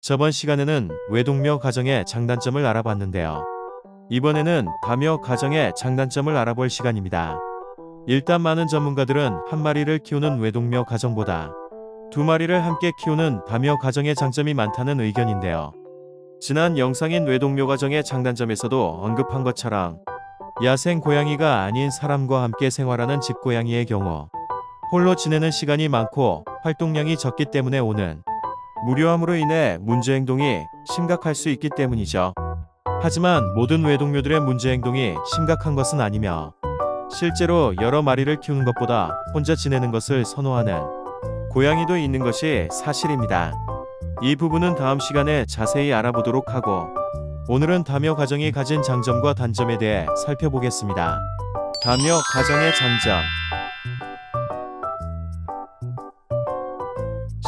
저번 시간에는 외동묘 가정의 장단점을 알아봤는데요. 이번에는 다묘 가정의 장단점을 알아볼 시간입니다. 일단 많은 전문가들은 한 마리를 키우는 외동묘 가정보다 두 마리를 함께 키우는 다묘 가정의 장점이 많다는 의견인데요. 지난 영상인 외동묘 가정의 장단점에서도 언급한 것처럼 야생 고양이가 아닌 사람과 함께 생활하는 집고양이의 경우 홀로 지내는 시간이 많고 활동량이 적기 때문에 오는 무료함으로 인해 문제행동이 심각할 수 있기 때문이죠. 하지만 모든 외동묘들의 문제행동이 심각한 것은 아니며 실제로 여러 마리를 키우는 것보다 혼자 지내는 것을 선호하는 고양이도 있는 것이 사실입니다. 이 부분은 다음 시간에 자세히 알아보도록 하고 오늘은 다묘 가정이 가진 장점과 단점에 대해 살펴보겠습니다. 다묘 가정의 장점.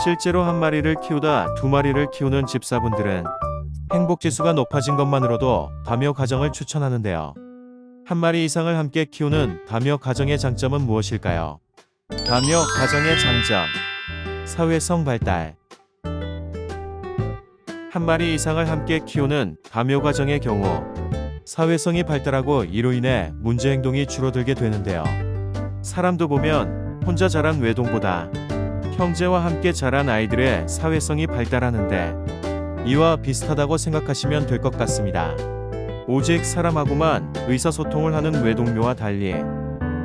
실제로 한 마리를 키우다 두 마리를 키우는 집사분들은 행복지수가 높아진 것만으로도 다묘 가정을 추천하는데요. 한 마리 이상을 함께 키우는 다묘 가정의 장점은 무엇일까요? 다묘 가정의 장점. 사회성 발달. 한 마리 이상을 함께 키우는 다묘 가정의 경우 사회성이 발달하고 이로 인해 문제행동이 줄어들게 되는데요. 사람도 보면 혼자 자란 외동보다 형제와 함께 자란 아이들의 사회성이 발달하는데 이와 비슷하다고 생각하시면 될 것 같습니다. 오직 사람하고만 의사소통을 하는 외동묘와 달리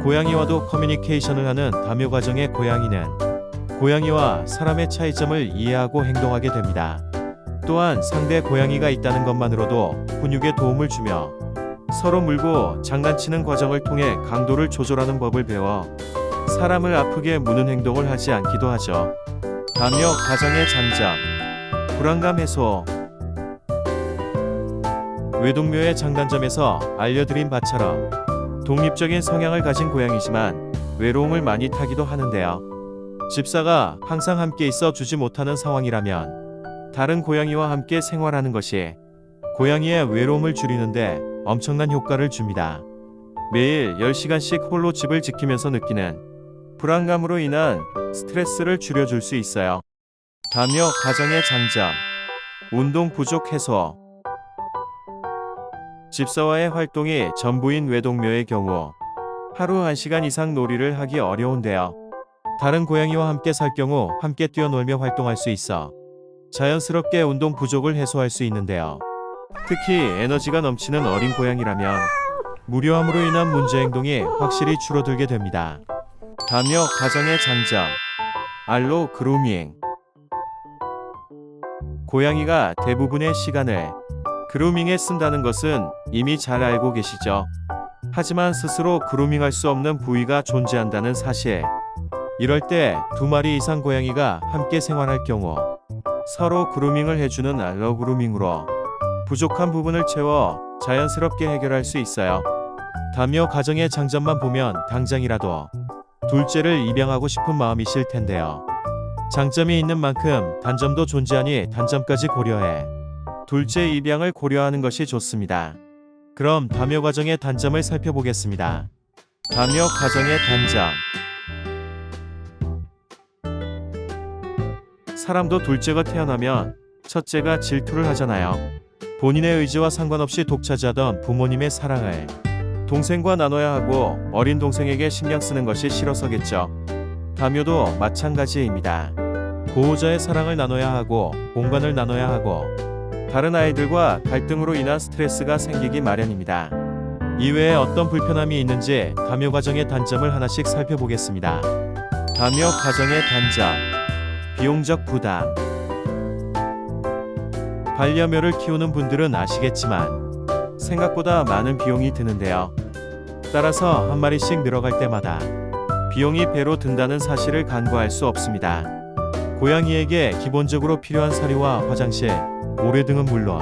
고양이와도 커뮤니케이션을 하는 다묘 가정의 고양이는 고양이와 사람의 차이점을 이해하고 행동하게 됩니다. 또한 상대 고양이가 있다는 것만으로도 훈육에 도움을 주며 서로 물고 장난치는 과정을 통해 강도를 조절하는 법을 배워 사람을 아프게 무는 행동을 하지 않기도 하죠. 다묘 가정의 장점. 불안감 해소. 외동묘의 장단점에서 알려드린 바처럼 독립적인 성향을 가진 고양이지만 외로움을 많이 타기도 하는데요. 집사가 항상 함께 있어 주지 못하는 상황이라면 다른 고양이와 함께 생활하는 것이 고양이의 외로움을 줄이는데 엄청난 효과를 줍니다. 매일 10시간씩 홀로 집을 지키면서 느끼는 불안감으로 인한 스트레스를 줄여줄 수 있어요. 다묘 가정의 장점. 운동 부족 해소. 집사와의 활동이 전부인 외동묘의 경우 하루 1시간 이상 놀이를 하기 어려운데요. 다른 고양이와 함께 살 경우 함께 뛰어놀며 활동할 수 있어 자연스럽게 운동 부족을 해소할 수 있는데요. 특히 에너지가 넘치는 어린 고양이라면 무료함으로 인한 문제행동이 확실히 줄어들게 됩니다. 다묘 가정의 장점. 알로 그루밍. 고양이가 대부분의 시간을 그루밍에 쓴다는 것은 이미 잘 알고 계시죠. 하지만 스스로 그루밍할 수 없는 부위가 존재한다는 사실. 이럴 때 두 마리 이상 고양이가 함께 생활할 경우 서로 그루밍을 해주는 알로 그루밍으로 부족한 부분을 채워 자연스럽게 해결할 수 있어요. 다묘 가정의 장점만 보면 당장이라도 둘째를 입양하고 싶은 마음이실 텐데요. 장점이 있는 만큼 단점도 존재하니 단점까지 고려해 둘째 입양을 고려하는 것이 좋습니다. 그럼 다묘 가정의 단점을 살펴보겠습니다. 다묘 가정의 단점. 사람도 둘째가 태어나면 첫째가 질투를 하잖아요. 본인의 의지와 상관없이 독차지하던 부모님의 사랑을 동생과 나눠야 하고 어린 동생에게 신경 쓰는 것이 싫어서겠죠. 다묘도 마찬가지입니다. 보호자의 사랑을 나눠야 하고 공간을 나눠야 하고 다른 아이들과 갈등으로 인한 스트레스가 생기기 마련입니다. 이외에 어떤 불편함이 있는지 다묘 가정의 단점을 하나씩 살펴보겠습니다. 다묘 가정의 단점. 비용적 부담. 반려묘를 키우는 분들은 아시겠지만 생각보다 많은 비용이 드는데요. 따라서 한 마리씩 늘어갈 때마다 비용이 배로 든다는 사실을 간과할 수 없습니다. 고양이에게 기본적으로 필요한 사료와 화장실, 모래 등은 물론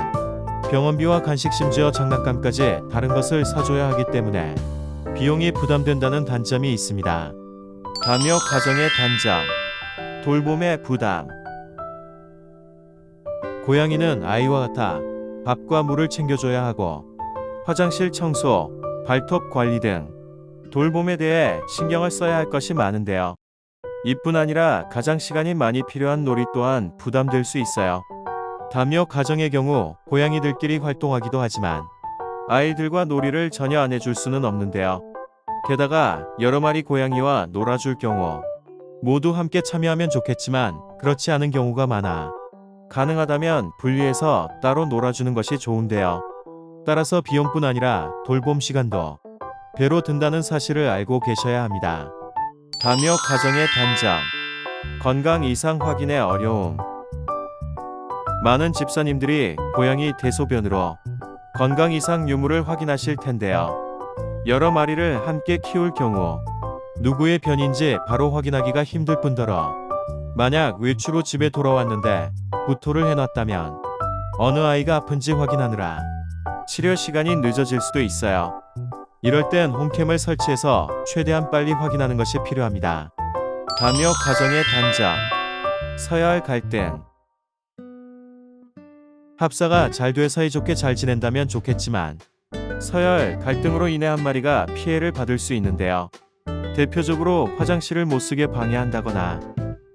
병원비와 간식 심지어 장난감까지 다른 것을 사줘야 하기 때문에 비용이 부담된다는 단점이 있습니다. 다묘 가정의 단점. 돌봄의 부담. 고양이는 아이와 같아 밥과 물을 챙겨줘야 하고 화장실 청소, 발톱 관리 등 돌봄에 대해 신경을 써야 할 것이 많은데요. 이뿐 아니라 가장 시간이 많이 필요한 놀이 또한 부담될 수 있어요. 다묘 가정의 경우 고양이들끼리 활동하기도 하지만 아이들과 놀이를 전혀 안 해줄 수는 없는데요. 게다가 여러 마리 고양이와 놀아줄 경우 모두 함께 참여하면 좋겠지만 그렇지 않은 경우가 많아 가능하다면 분리해서 따로 놀아주는 것이 좋은데요. 따라서 비용뿐 아니라 돌봄 시간도 배로 든다는 사실을 알고 계셔야 합니다. 다묘 가정의 단점, 건강 이상 확인의 어려움. 많은 집사님들이 고양이 대소변으로 건강 이상 유무를 확인하실 텐데요. 여러 마리를 함께 키울 경우 누구의 변인지 바로 확인하기가 힘들 뿐더러 만약 외출 후 집에 돌아왔는데 구토를 해놨다면 어느 아이가 아픈지 확인하느라 치료 시간이 늦어질 수도 있어요. 이럴 땐 홈캠을 설치해서 최대한 빨리 확인하는 것이 필요합니다. 다묘 가정의 단점, 서열 갈등. 합사가 잘 돼 사이좋게 잘 지낸다면 좋겠지만 서열 갈등으로 인해 한 마리가 피해를 받을 수 있는데요. 대표적으로 화장실을 못 쓰게 방해한다거나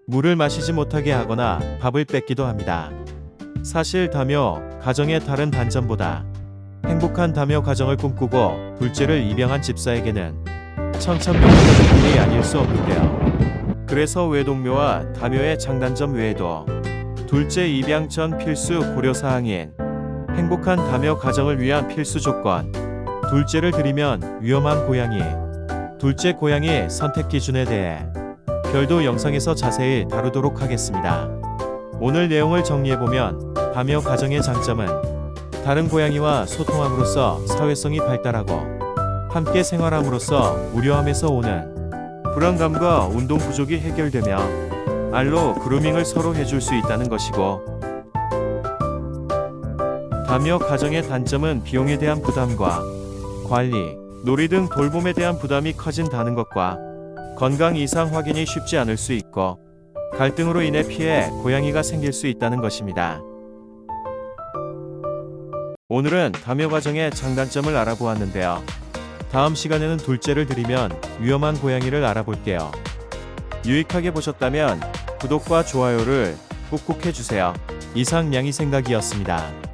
물을 마시지 못하게 하거나 밥을 뺏기도 합니다. 사실 다묘 가정의 다른 단점보다 행복한 다묘 가정을 꿈꾸고 둘째를 입양한 집사에게는 청천벽력한 일이 아닐 수 없는데요. 그래서 외동묘와 다묘의 장단점 외에도 둘째 입양 전 필수 고려사항인 행복한 다묘 가정을 위한 필수 조건, 둘째를 들이면 위험한 고양이, 둘째 고양이 선택 기준에 대해 별도 영상에서 자세히 다루도록 하겠습니다. 오늘 내용을 정리해보면 다묘 가정의 장점은 다른 고양이와 소통함으로써 사회성이 발달하고 함께 생활함으로써 우려함에서 오는 불안감과 운동 부족이 해결되며 알로 그루밍을 서로 해줄 수 있다는 것이고, 다묘 가정의 단점은 비용에 대한 부담과 관리, 놀이 등 돌봄에 대한 부담이 커진다는 것과 건강 이상 확인이 쉽지 않을 수 있고 갈등으로 인해 피해 고양이가 생길 수 있다는 것입니다. 오늘은 다묘 가정의 장단점을 알아보았는데요. 다음 시간에는 둘째를 들이면 위험한 고양이를 알아볼게요. 유익하게 보셨다면 구독과 좋아요를 꾹꾹 해주세요. 이상 양이 생각이었습니다.